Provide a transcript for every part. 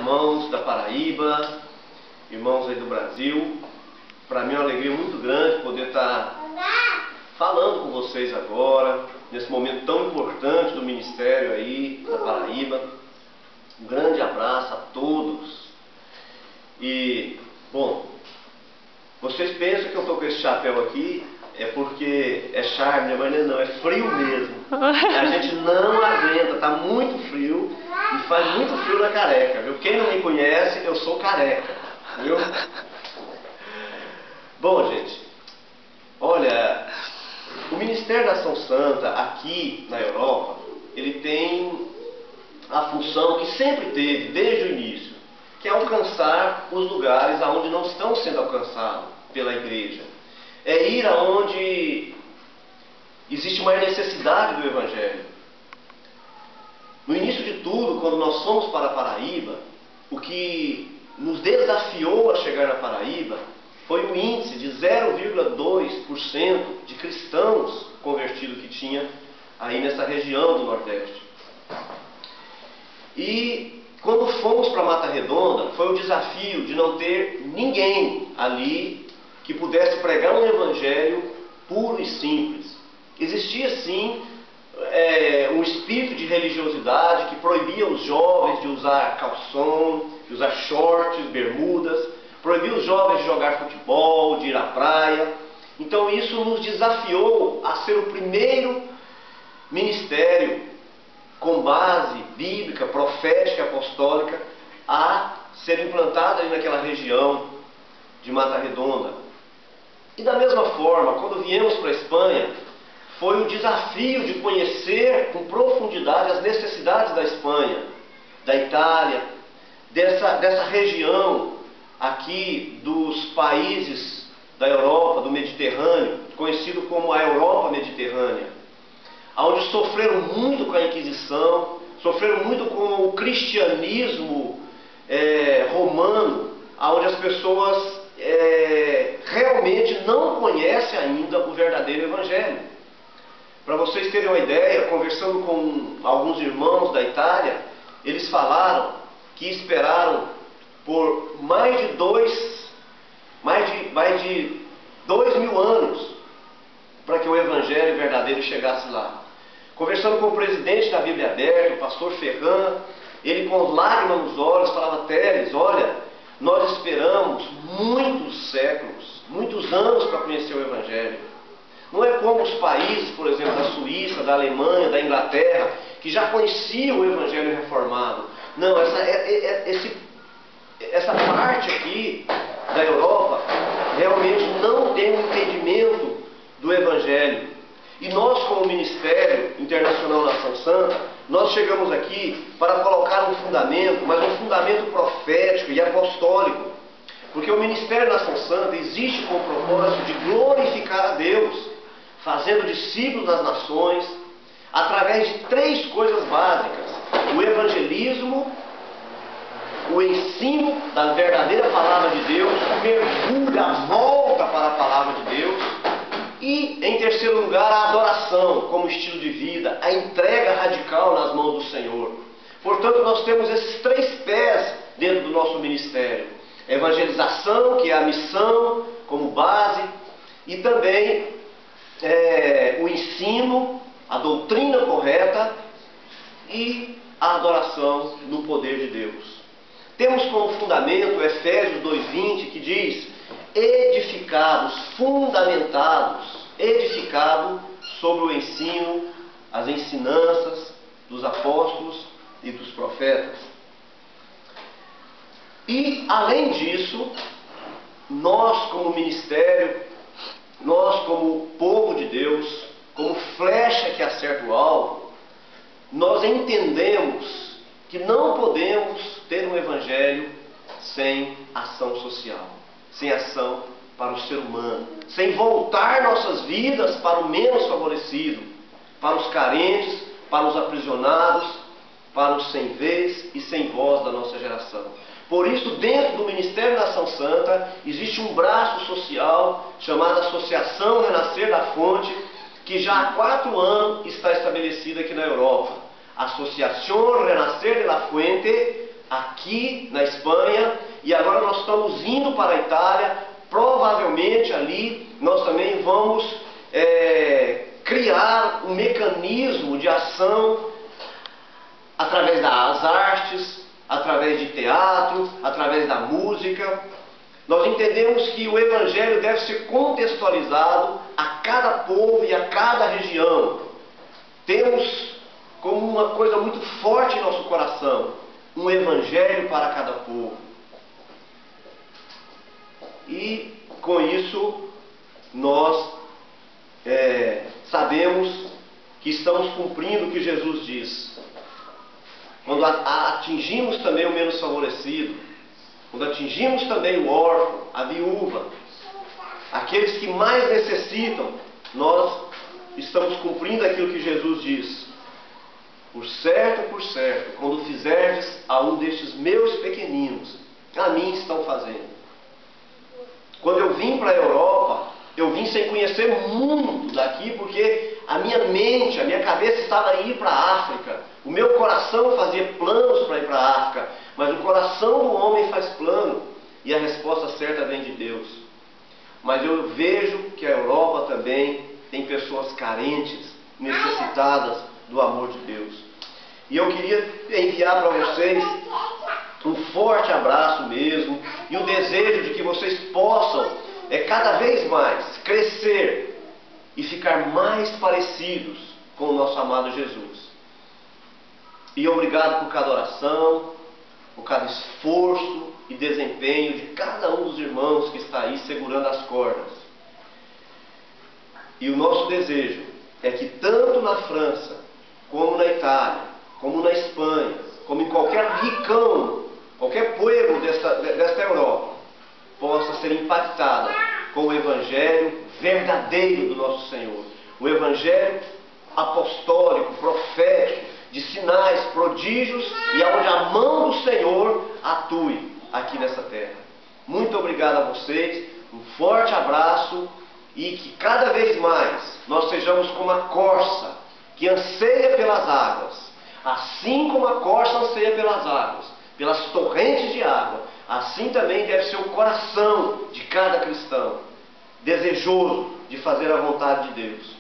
irmãos da Paraíba, irmãos aí do Brasil. Para mim é uma alegria muito grande poder estar falando com vocês agora, nesse momento tão importante do ministério aí da Paraíba. Um grande abraço a todos. E, bom, vocês pensam que eu estou com esse chapéu aqui é porque é charme, mas não, é frio mesmo. A gente não aguenta, tá muito frio e faz muito frio na careca, viu? Quem não me conhece, eu sou careca, viu? Bom, gente, olha, o Ministério da Ação Santa aqui na Europa, ele tem a função que sempre teve desde o início, que é alcançar os lugares aonde não estão sendo alcançados pela igreja. É ir aonde existe mais necessidade do Evangelho. No início de tudo, quando nós fomos para a Paraíba, o que nos desafiou a chegar na Paraíba foi o índice de 0,2% de cristãos convertidos que tinha aí nessa região do Nordeste. E quando fomos para Mata Redonda, foi o desafio de não ter ninguém ali que pudesse pregar um evangelho puro e simples. Existia sim um espírito de religiosidade que proibia os jovens de usar calção, de usar shorts, bermudas, proibia os jovens de jogar futebol, de ir à praia. Então isso nos desafiou a ser o primeiro ministério com base bíblica, profética, apostólica a ser implantado ali naquela região de Mata Redonda. E da mesma forma, quando viemos para a Espanha, foi o desafio de conhecer com profundidade as necessidades da Espanha, da Itália, dessa região aqui dos países da Europa, do Mediterrâneo, conhecido como a Europa Mediterrânea, onde sofreram muito com a Inquisição, sofreram muito com o cristianismo romano, onde as pessoas realmente não conhecem ainda o verdadeiro Evangelho. Para vocês terem uma ideia, conversando com alguns irmãos da Itália, eles falaram que esperaram por mais de 2.000 anos para que o Evangelho verdadeiro chegasse lá. Conversando com o presidente da Bíblia Aberta, o pastor Ferran, ele com lágrimas nos olhos falava: Teles, olha, nós esperamos muitos séculos, muitos anos para conhecer o Evangelho. Não é como os países, por exemplo, da Suíça, da Alemanha, da Inglaterra, que já conheciam o Evangelho reformado. Não, essa parte aqui da Europa realmente não tem um entendimento do Evangelho. E nós, como Ministério Internacional da Ação Santa, nós chegamos aqui para colocar um fundamento, mas um fundamento profético e apostólico. Porque o Ministério da Ação Santa existe com o propósito de glorificar a Deus, fazendo discípulos das nações, através de 3 coisas básicas: o evangelismo, o ensino da verdadeira palavra de Deus, o mergulho, a volta para a palavra de Deus, e, em terceiro lugar, a adoração como estilo de vida, a entrega radical nas mãos do Senhor. Portanto, nós temos esses 3 pés dentro do nosso ministério: a evangelização, que é a missão como base, e também o ensino, a doutrina correta e a adoração no poder de Deus. Temos como fundamento Efésios 2:20, que diz: edificados, fundamentados, edificados sobre o ensino, as ensinanças dos apóstolos e dos profetas. E, além disso, nós como ministério, nós como povo de Deus, como flecha que acerta o alvo, nós entendemos que não podemos ter um evangelho sem ação social, sem ação para o ser humano, sem voltar nossas vidas para o menos favorecido, para os carentes, para os aprisionados, para os sem vez e sem voz da nossa geração. Por isso, dentro do Ministério da Ação Santa, existe um braço social chamado Associação Renascer da Fonte, que já há 4 anos está estabelecida aqui na Europa. Associación Renascer de la Fuente aqui na Espanha, e agora nós estamos indo para a Itália. Provavelmente ali nós também vamos criar um mecanismo de ação através das artes, através de teatro, através da música. Nós entendemos que o Evangelho deve ser contextualizado a cada povo e a cada região. Temos como uma coisa muito forte em nosso coração um Evangelho para cada povo. E com isso nós sabemos que estamos cumprindo o que Jesus diz. Quando atingimos também o menos favorecido, quando atingimos também o órfão, a viúva, aqueles que mais necessitam, nós estamos cumprindo aquilo que Jesus diz. Por certo, quando fizerdes a um destes meus pequeninos, a mim estão fazendo. Quando eu vim para a Europa, eu vim sem conhecer muito daqui, porque a minha mente, a minha cabeça estava em ir para a África. O meu coração fazia planos para ir para a África, mas o coração do homem faz plano, e a resposta certa vem de Deus. Mas eu vejo que a Europa também tem pessoas carentes, necessitadas do amor de Deus. E eu queria enviar para vocês um forte abraço mesmo, e o desejo de que vocês possam cada vez mais crescer e ficar mais parecidos com o nosso amado Jesus. E obrigado por cada oração, por cada esforço e desempenho de cada um dos irmãos que está aí segurando as cordas. E o nosso desejo é que tanto na França, como na Itália, como na Espanha, como em qualquer rincão, qualquer povo desta Europa, possa ser impactada com o Evangelho verdadeiro do nosso Senhor. O Evangelho apostólico, profético, de sinais, prodígios, e onde a mão do Senhor atue aqui nessa terra. Muito obrigado a vocês, um forte abraço, e que cada vez mais nós sejamos como a corça que anseia pelas águas. Assim como a corça anseia pelas águas, pelas torrentes de água, assim também deve ser o coração de cada cristão, desejoso de fazer a vontade de Deus.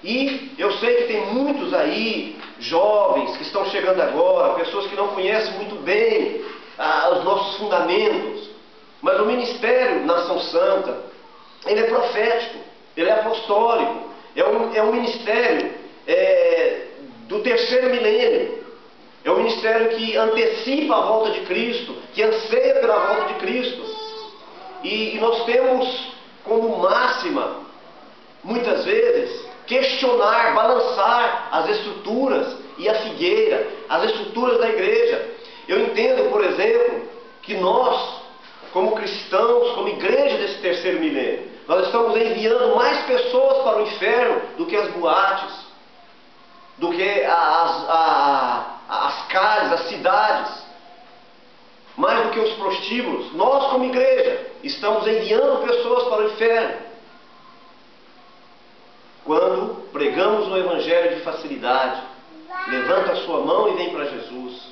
E eu sei que tem muitos aí, jovens que estão chegando agora, pessoas que não conhecem muito bem os nossos fundamentos, mas o ministério Nação Santa, ele é profético, ele é apostólico, é um ministério do terceiro milênio. É um ministério que antecipa a volta de Cristo, que anseia pela volta de Cristo. E nós temos como máxima, muitas vezes, questionar, balançar as estruturas e a figueira, as estruturas da igreja. Eu entendo, por exemplo, que nós, como cristãos, como igreja desse terceiro milênio, nós estamos enviando mais pessoas para o inferno do que as boates, do que as calles, as cidades, mais do que os prostíbulos. Nós, como igreja, estamos enviando pessoas para o inferno quando pregamos o Evangelho de facilidade. Levanta a sua mão e vem para Jesus.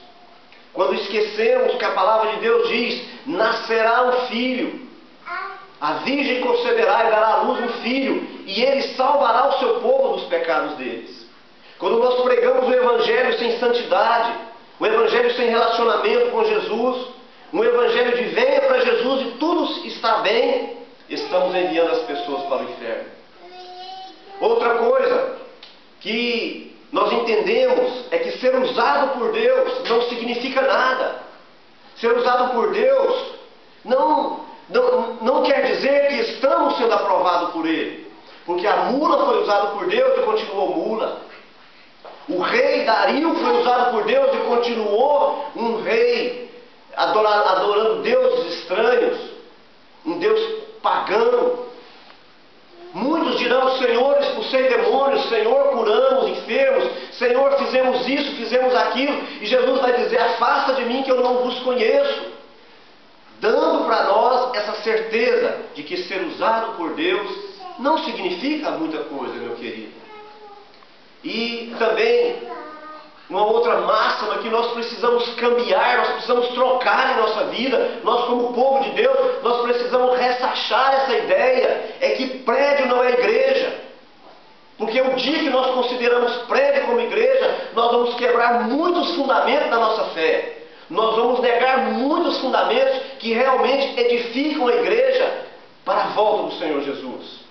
Quando esquecemos que a palavra de Deus diz: nascerá um filho, a virgem conceberá e dará à luz um filho, e ele salvará o seu povo dos pecados deles. Quando nós pregamos o Evangelho sem santidade, o Evangelho sem relacionamento com Jesus, um Evangelho de venha para Jesus e tudo está bem, estamos enviando as pessoas para o inferno. Outra coisa que nós entendemos é que ser usado por Deus não significa nada. Ser usado por Deus não quer dizer que estamos sendo aprovados por Ele, porque a mula foi usada por Deus e continuou mula. O rei Dario foi usado por Deus e continuou um rei adorando deuses estranhos, um Deus pagão. Muitos dirão: Senhor, expulsei demônios, Senhor, curamos enfermos, Senhor, fizemos isso, fizemos aquilo. E Jesus vai dizer: afasta de mim que eu não vos conheço. Dando para nós essa certeza de que ser usado por Deus não significa muita coisa, meu querido. E também uma outra máxima que nós precisamos cambiar, nós precisamos trocar em nossa vida, nós como povo de Deus, nós precisamos ressachar essa ideia, é que prédio não é igreja. Porque o dia que nós consideramos prédio como igreja, nós vamos quebrar muitos fundamentos da nossa fé. Nós vamos negar muitos fundamentos que realmente edificam a igreja para a volta do Senhor Jesus.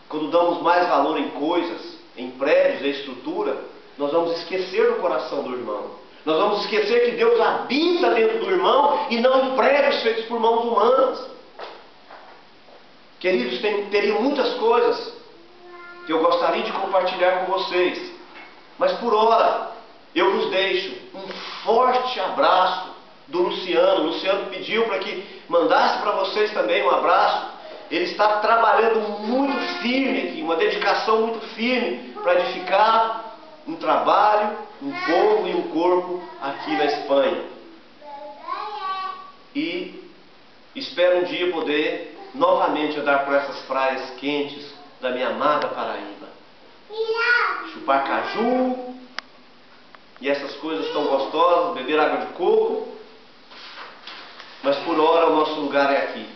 Quando damos mais valor em coisas, em prédios, em estrutura, nós vamos esquecer do coração do irmão. Nós vamos esquecer que Deus habita dentro do irmão e não em prédios feitos por mãos humanas. Queridos, teria muitas coisas que eu gostaria de compartilhar com vocês. Mas por hora, eu vos deixo um forte abraço do Luciano. O Luciano pediu para que mandasse para vocês também um abraço. Ele está trabalhando muito firme aqui, uma dedicação muito firme para edificar um trabalho, um povo e um corpo aqui na Espanha. E espero um dia poder novamente andar por essas praias quentes da minha amada Paraíba. Chupar caju e essas coisas tão gostosas, beber água de coco. Mas por hora o nosso lugar é aqui.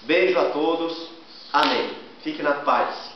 Beijo a todos. Amém. Fique na paz.